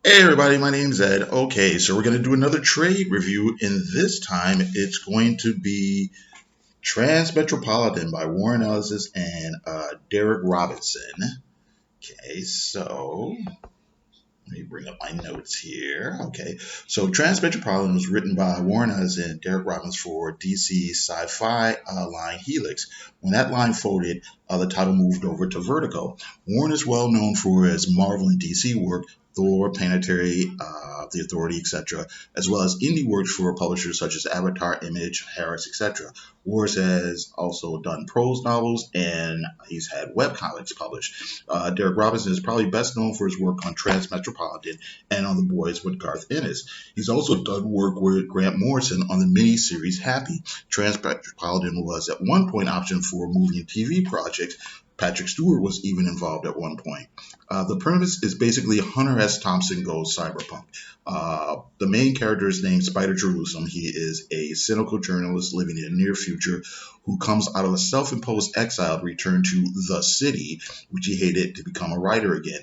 Hey everybody, my name's Ed. Okay, so we're going to do another trade review, and this time it's going to be Transmetropolitan by Warren Ellis and Derek Robinson. Okay, so let me bring up my notes here. Okay, so Transmetropolitan was written by Warren Ellis and Derek Robbins for DC sci-fi line Helix. When that line folded, the title moved over to Vertigo. Warren is well known for his Marvel and DC work, Thor, Planetary, The Authority, etc., as well as indie works for publishers such as Avatar, Image, Harris, etc. Warren has also done prose novels and he's had webcomics published. Derek Robinson is probably best known for his work on Transmetropolitan and on The Boys with Garth Ennis. He's also done work with Grant Morrison on the miniseries Happy. Transmetropolitan was at one point optioned for movie and TV projects. Patrick Stewart was even involved at one point. The premise is basically Hunter S. Thompson goes cyberpunk. The main character is named Spider Jerusalem. He is a cynical journalist living in the near future who comes out of a self-imposed exile to return to the city, which he hated, to become a writer again.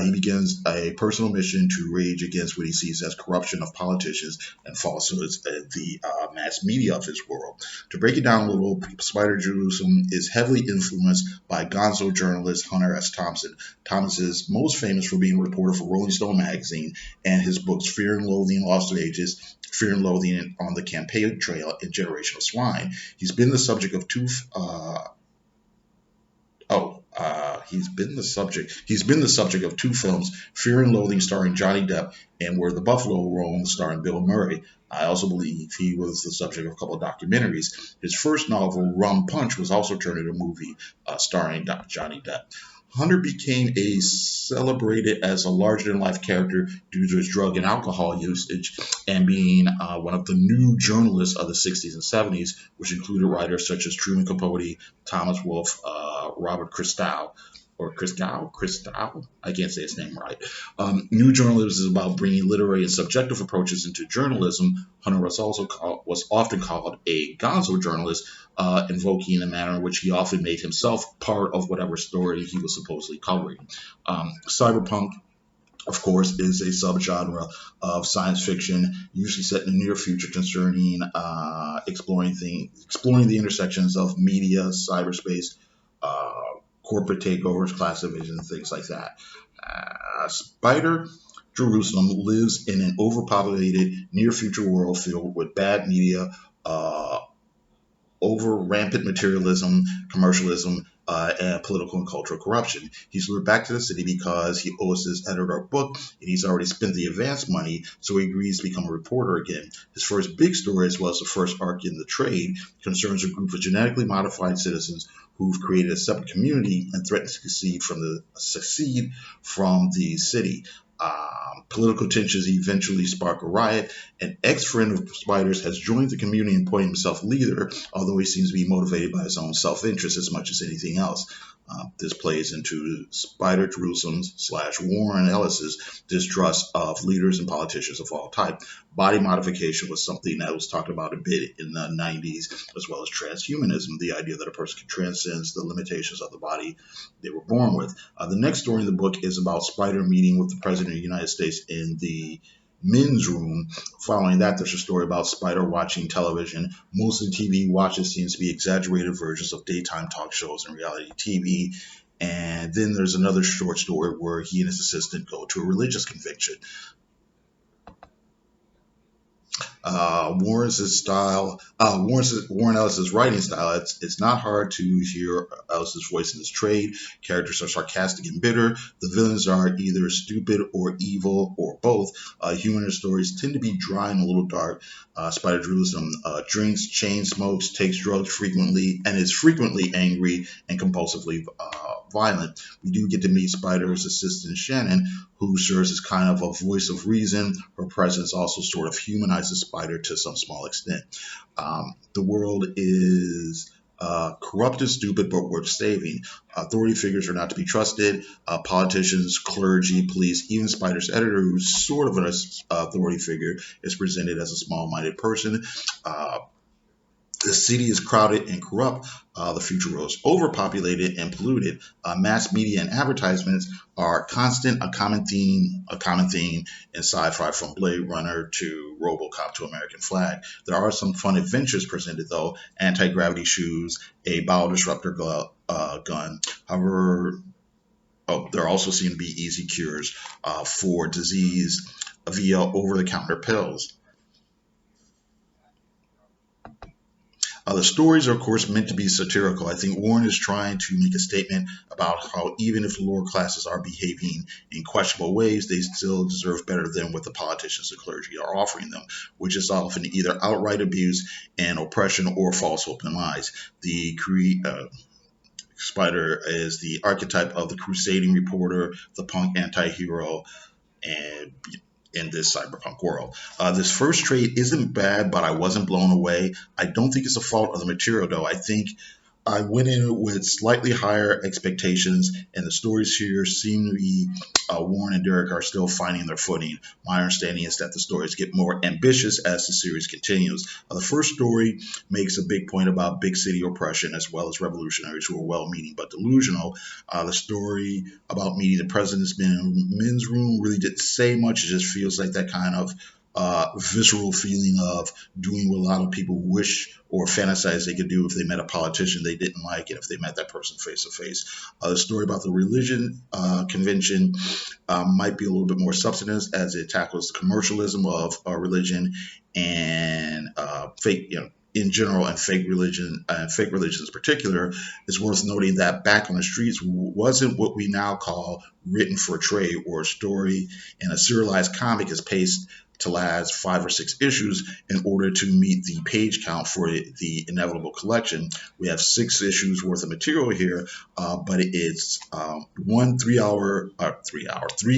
He begins a personal mission to rage against what he sees as corruption of politicians and falsehoods in the mass media of his world. To break it down a little, Spider Jerusalem is heavily influenced by gonzo journalist Hunter S. Thompson. Thomas is most famous for being a reporter for Rolling Stone magazine and his books Fear and Loathing Lost Ages, Fear and Loathing on the Campaign Trail, and Generational Swine. He's been the subject of two. He's been the subject of two films, Fear and Loathing starring Johnny Depp and Where the Buffalo Roam starring Bill Murray. I also believe he was the subject of a couple of documentaries. His first novel, Rum Punch, was also turned into a movie starring Johnny Depp. Hunter became a celebrated as a larger than life character due to his drug and alcohol usage and being one of the new journalists of the 60s and 70s, which included writers such as Truman Capote, Thomas Wolfe, Robert Christgau, or Christgau, I can't say his name right. New journalism is about bringing literary and subjective approaches into journalism. Hunter was often called a gonzo journalist, invoking a manner in which he often made himself part of whatever story he was supposedly covering. Cyberpunk, of course, is a subgenre of science fiction, usually set in the near future, concerning exploring the intersections of media, cyberspace, uh, corporate takeovers, class division, things like that. Spider Jerusalem lives in an overpopulated near future world filled with bad media, uh, over rampant materialism, commercialism, and political and cultural corruption. He's lured back to the city because he owes his editor a book and he's already spent the advance money, so he agrees to become a reporter again. His first big story, as well as the first arc in the trade, concerns a group of genetically modified citizens who've created a separate community and threaten to succeed from the city. Political tensions eventually spark a riot. An ex-friend of Spider's has joined the community and appointed himself leader, although he seems to be motivated by his own self-interest as much as anything else. This plays into Spider Jerusalem's / Warren Ellis's distrust of leaders and politicians of all type. Body modification was something that was talked about a bit in the 90s, as well as transhumanism, the idea that a person can transcend the limitations of the body they were born with. The next story in the book is about Spider meeting with the President of the United States in the men's room. Following that, there's a story about Spider watching television. Most of the TV watches seems to be exaggerated versions of daytime talk shows and reality TV. And then there's another short story where he and his assistant go to a religious convention. Warren Ellis's writing style. It's not hard to hear Ellis's voice in this trade. Characters are sarcastic and bitter. The villains are either stupid or evil or both. Humor stories tend to be dry and a little dark. Spider Jerusalem drinks, chain smokes, takes drugs frequently, and is frequently angry and compulsively violent. We do get to meet Spider's assistant Shannon, who serves as kind of a voice of reason. Her presence also sort of humanizes Spider to some small extent. The world is corrupt and stupid, but worth saving. Authority figures are not to be trusted. Politicians, clergy, police, even Spider's editor, who's sort of an authority figure, is presented as a small-minded person. The city is crowded and corrupt. The future world is overpopulated and polluted. Mass media and advertisements are constant, a common theme in sci-fi from Blade Runner to RoboCop to American Flag. There are some fun adventures presented though: anti-gravity shoes, a biodisruptor gun. However, there also seem to be easy cures for disease via over-the-counter pills. The stories are, of course, meant to be satirical. I think Warren is trying to make a statement about how even if lower classes are behaving in questionable ways, they still deserve better than what the politicians and clergy are offering them, which is often either outright abuse and oppression or false hope and lies. Spider is the archetype of the crusading reporter, the punk anti-hero, and in this cyberpunk world. This first trade isn't bad, but I wasn't blown away. I don't think it's a fault of the material, though. I think I went in with slightly higher expectations, and the stories here seem to be Warren and Derek are still finding their footing. My understanding is that the stories get more ambitious as the series continues. The first story makes a big point about big city oppression as well as revolutionaries who are well-meaning but delusional. The story about meeting the president's men's room really didn't say much. It just feels like that kind of visceral feeling of doing what a lot of people wish or fantasize they could do if they met a politician they didn't like and if they met that person face to face. The story about the religion convention might be a little bit more substantive as it tackles the commercialism of religion and fake, in general, and fake religion and fake religions in particular. It's worth noting that Back on the Streets wasn't what we now call written for trade, or a story in a serialized comic is paced to last 5 or 6 issues in order to meet the page count for the inevitable collection. We have 6 issues worth of material here, but it's one 3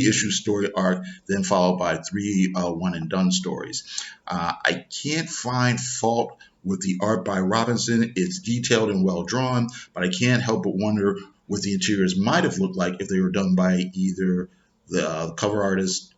issue story arc, then followed by 3 one and done stories. I can't find fault with the art by Robinson. It's detailed and well drawn, but I can't help but wonder what the interiors might have looked like if they were done by either the cover artist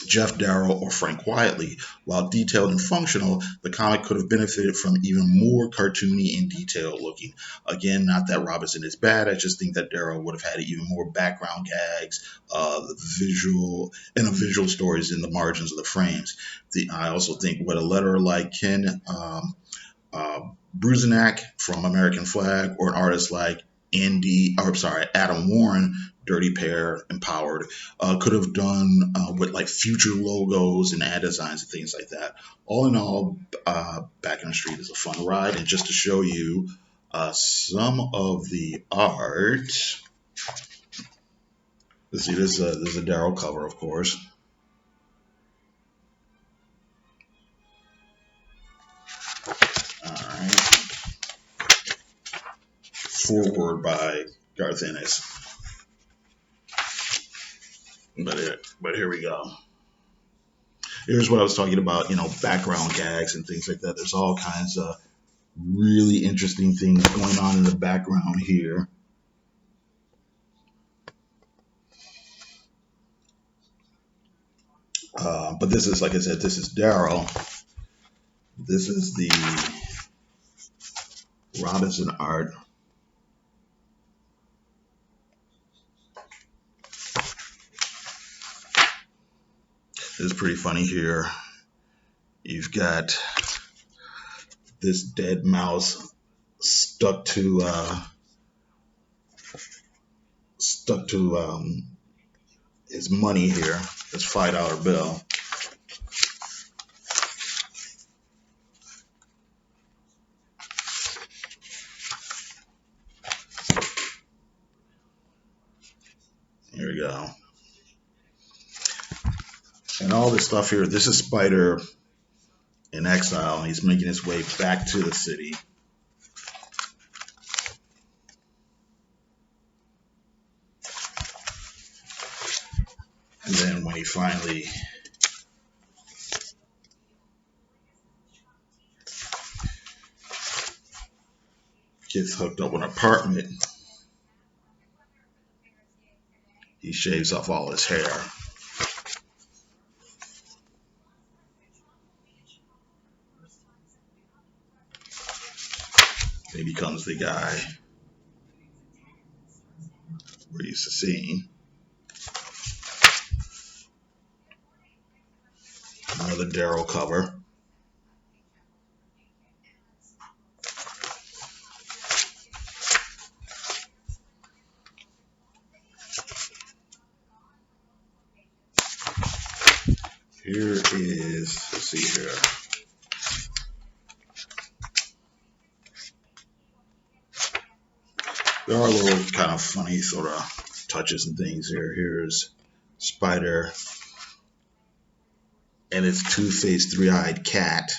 Jeff Darrow or Frank Quietly. While detailed and functional, the comic could have benefited from even more cartoony and detailed looking. Again, not that Robinson is bad, I just think that Darrow would have had even more background gags, the visual stories in the margins of the frames. I also think with a letterer like Ken Bruzenak from American Flag, or an artist like Adam Warren, Dirty Pair, Empowered, could have done with like future logos and ad designs and things like that. All in all, Back in the Street is a fun ride. And just to show you some of the art, let's see, this is a Darrow cover, of course. All right. Forward by Garth Ennis. But here we go. Here's what I was talking about, background gags and things like that. There's all kinds of really interesting things going on in the background here. But this is, like I said, this is Darrow. This is the Robinson art. It's pretty funny here. You've got this dead mouse stuck to his money here, this $5 bill. Here we go. And all this stuff here, this is Spider in exile, and he's making his way back to the city. And then when he finally gets hooked up with an apartment, he shaves off all his hair. becomes the guy we're used to seeing. Another Daryl cover. Here is, let's see here. There are little kind of funny sort of touches and things here. Here's Spider and its two-faced, three-eyed cat.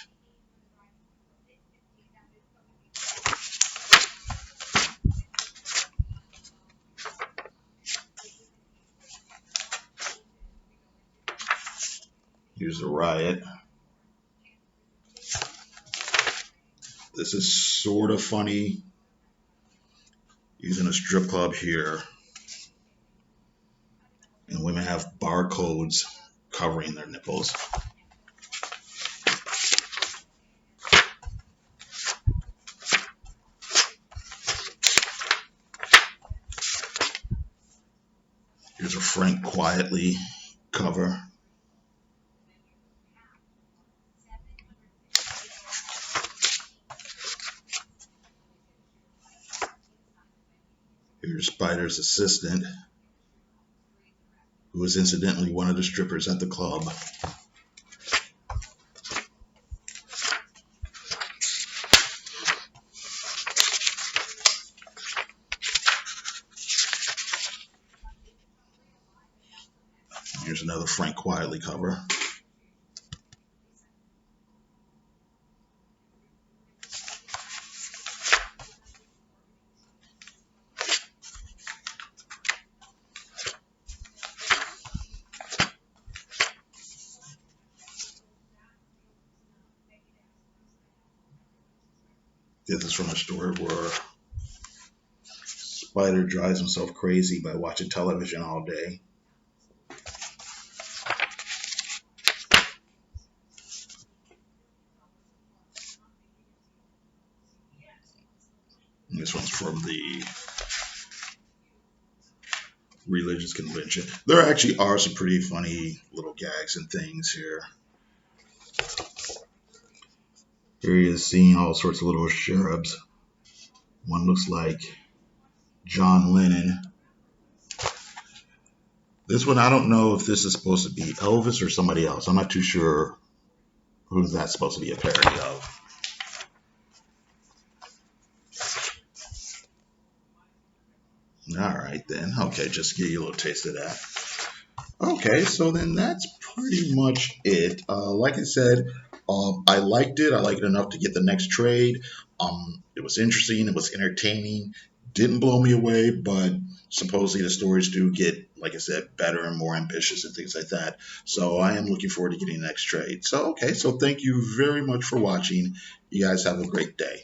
Here's the Riot. This is sort of funny. Using a strip club here. And women have barcodes covering their nipples. Here's a Frank Quietly cover. Here's Spider's assistant, who was incidentally one of the strippers at the club. Here's another Frank Quietly cover. This is from a story where Spider drives himself crazy by watching television all day. And this one's from the religious convention. There actually are some pretty funny little gags and things here. Here he is seeing all sorts of little cherubs. One looks like John Lennon. This one, I don't know if this is supposed to be Elvis or somebody else. I'm not too sure who that's supposed to be a parody of. All right, then. Okay, just to give you a little taste of that. Okay, so then that's pretty much it. Like I said, I liked it. I liked it enough to get the next trade. It was interesting. It was entertaining. Didn't blow me away, but supposedly the stories do get, like I said, better and more ambitious and things like that. So I am looking forward to getting the next trade. So, okay, so thank you very much for watching. You guys have a great day.